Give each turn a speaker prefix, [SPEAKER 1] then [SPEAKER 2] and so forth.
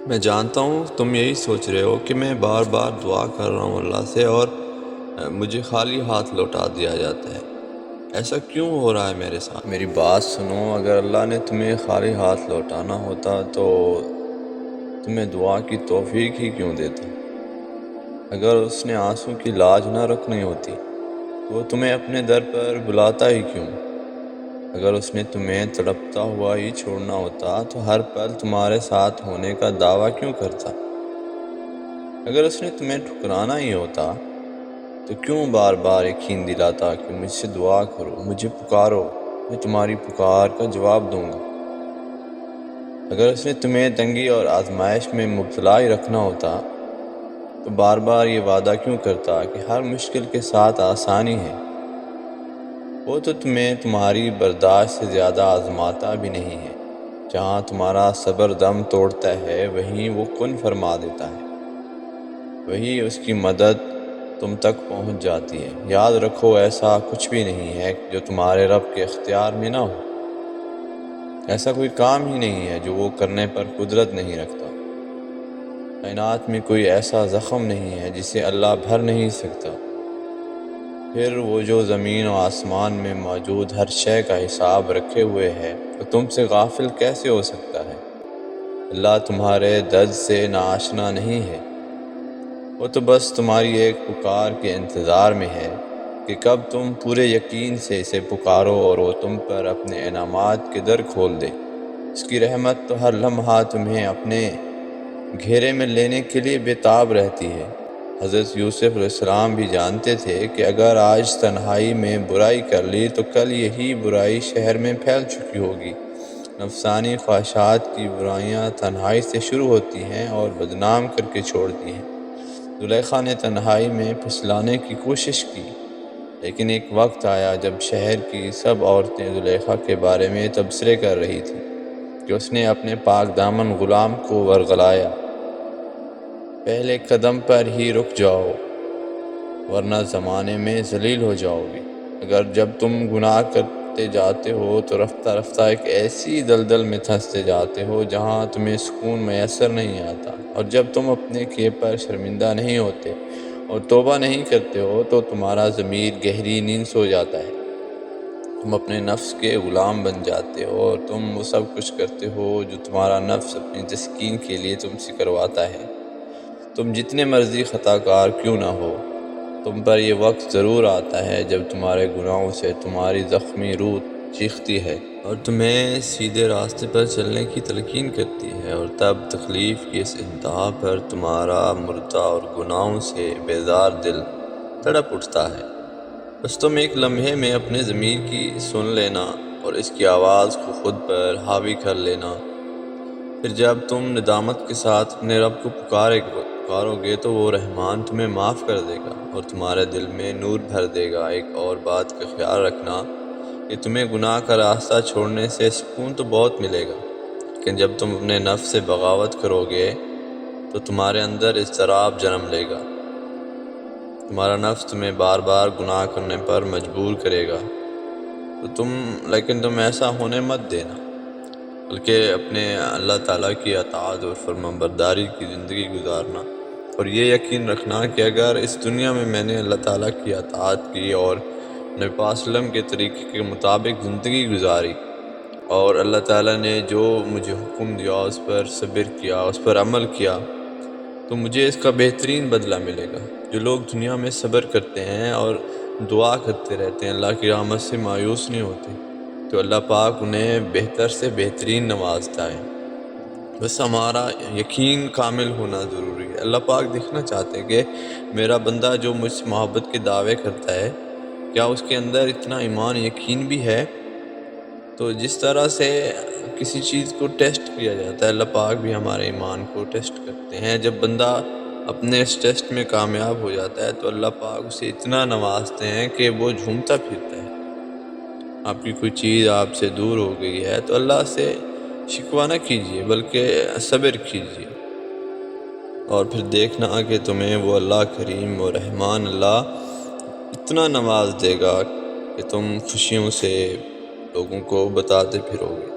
[SPEAKER 1] میں جانتا ہوں تم یہی سوچ رہے ہو کہ میں بار بار دعا کر رہا ہوں اللہ سے اور مجھے خالی ہاتھ لوٹا دیا جاتا ہے۔ ایسا کیوں ہو رہا ہے میرے ساتھ؟ میری بات سنو، اگر اللہ نے تمہیں خالی ہاتھ لوٹانا ہوتا تو تمہیں دعا کی توفیق ہی کیوں دیتا؟ اگر اس نے آنسوں کی لاج نہ رکھنی ہوتی تو وہ تمہیں اپنے در پر بلاتا ہی کیوں؟ اگر اس نے تمہیں تڑپتا ہوا ہی چھوڑنا ہوتا تو ہر پل تمہارے ساتھ ہونے کا دعویٰ کیوں کرتا؟ اگر اس نے تمہیں ٹھکرانا ہی ہوتا تو کیوں بار بار یقین دلاتا کہ مجھ سے دعا کرو، مجھے پکارو، میں تمہاری پکار کا جواب دوں گا؟ اگر اس نے تمہیں تنگی اور آزمائش میں مبتلا ہی رکھنا ہوتا تو بار بار یہ وعدہ کیوں کرتا کہ ہر مشکل کے ساتھ آسانی ہے؟ وہ تو تمہیں تمہاری برداشت سے زیادہ آزماتا بھی نہیں ہے۔ جہاں تمہارا صبر دم توڑتا ہے وہیں وہ کن فرما دیتا ہے، وہی اس کی مدد تم تک پہنچ جاتی ہے۔ یاد رکھو، ایسا کچھ بھی نہیں ہے جو تمہارے رب کے اختیار میں نہ ہو۔ ایسا کوئی کام ہی نہیں ہے جو وہ کرنے پر قدرت نہیں رکھتا۔ کائنات میں کوئی ایسا زخم نہیں ہے جسے اللہ بھر نہیں سکتا۔ پھر وہ جو زمین و آسمان میں موجود ہر شے کا حساب رکھے ہوئے ہے تو تم سے غافل کیسے ہو سکتا ہے؟ اللہ تمہارے درد سے ناآشنا نہیں ہے، وہ تو بس تمہاری ایک پکار کے انتظار میں ہے کہ کب تم پورے یقین سے اسے پکارو اور وہ تم پر اپنے انعامات کے در کھول دے۔ اس کی رحمت تو ہر لمحہ تمہیں اپنے گھیرے میں لینے کے لیے بےتاب رہتی ہے۔ حضرت یوسف علیہ السلام بھی جانتے تھے کہ اگر آج تنہائی میں برائی کر لی تو کل یہی برائی شہر میں پھیل چکی ہوگی۔ نفسانی خواہشات کی برائیاں تنہائی سے شروع ہوتی ہیں اور بدنام کر کے چھوڑتی ہیں۔ زلیخا نے تنہائی میں پھسلانے کی کوشش کی، لیکن ایک وقت آیا جب شہر کی سب عورتیں زلیخا کے بارے میں تبصرے کر رہی تھیں کہ اس نے اپنے پاک دامن غلام کو ورغلایا۔ پہلے قدم پر ہی رک جاؤ ورنہ زمانے میں ذلیل ہو جاؤ گے۔ اگر جب تم گناہ کرتے جاتے ہو تو رفتہ رفتہ ایک ایسی دلدل میں دھنستے جاتے ہو جہاں تمہیں سکون میسر نہیں آتا، اور جب تم اپنے کیے پر شرمندہ نہیں ہوتے اور توبہ نہیں کرتے ہو تو تمہارا ضمیر گہری نیند سو جاتا ہے۔ تم اپنے نفس کے غلام بن جاتے ہو اور تم وہ سب کچھ کرتے ہو جو تمہارا نفس اپنی تسکین کے لیے تم سے کرواتا ہے۔ تم جتنے مرضی خطا کار کیوں نہ ہو، تم پر یہ وقت ضرور آتا ہے جب تمہارے گناہوں سے تمہاری زخمی روح چیختی ہے اور تمہیں سیدھے راستے پر چلنے کی تلقین کرتی ہے، اور تب تکلیف کی اس انتہا پر تمہارا مردہ اور گناہوں سے بیزار دل تڑپ اٹھتا ہے۔ بس تم ایک لمحے میں اپنے ضمیر کی سن لینا اور اس کی آواز کو خود پر حاوی کر لینا۔ پھر جب تم ندامت کے ساتھ اپنے رب کو پکارو گے تو وہ رحمان تمہیں معاف کر دے گا اور تمہارے دل میں نور بھر دے گا۔ ایک اور بات کا خیال رکھنا کہ تمہیں گناہ کا راستہ چھوڑنے سے سکون تو بہت ملے گا، لیکن جب تم اپنے نفس سے بغاوت کرو گے تو تمہارے اندر اضطراب جنم لے گا۔ تمہارا نفس تمہیں بار بار گناہ کرنے پر مجبور کرے گا، لیکن تم ایسا ہونے مت دینا، بلکہ اپنے اللہ تعالیٰ کی اطاعت اور فرمانبرداری کی زندگی گزارنا، اور یہ یقین رکھنا کہ اگر اس دنیا میں میں نے اللہ تعالیٰ کی اطاعت کی اور نبی پاک صلی اللہ علیہ وسلم کے طریقے کے مطابق زندگی گزاری اور اللہ تعالیٰ نے جو مجھے حکم دیا اس پر صبر کیا، اس پر عمل کیا، تو مجھے اس کا بہترین بدلہ ملے گا۔ جو لوگ دنیا میں صبر کرتے ہیں اور دعا کرتے رہتے ہیں، اللہ کی رحمت سے مایوس نہیں ہوتے، تو اللہ پاک انہیں بہتر سے بہترین نوازتا ہے۔ بس ہمارا یقین کامل ہونا ضروری ہے۔ اللہ پاک دیکھنا چاہتے ہیں کہ میرا بندہ جو مجھ سے محبت کے دعوے کرتا ہے، کیا اس کے اندر اتنا ایمان یقین بھی ہے؟ تو جس طرح سے کسی چیز کو ٹیسٹ کیا جاتا ہے، اللہ پاک بھی ہمارے ایمان کو ٹیسٹ کرتے ہیں۔ جب بندہ اپنے اس ٹیسٹ میں کامیاب ہو جاتا ہے تو اللہ پاک اسے اتنا نوازتے ہیں کہ وہ جھومتا پھرتا ہے۔ آپ کی کوئی چیز آپ سے دور ہو گئی ہے تو اللہ سے شکوہ نہ کیجیے بلکہ صبر کیجیے، اور پھر دیکھنا کہ تمہیں وہ اللہ کریم و رحمان اللہ اتنا نواز دے گا کہ تم خوشیوں سے لوگوں کو بتاتے پھرو گے۔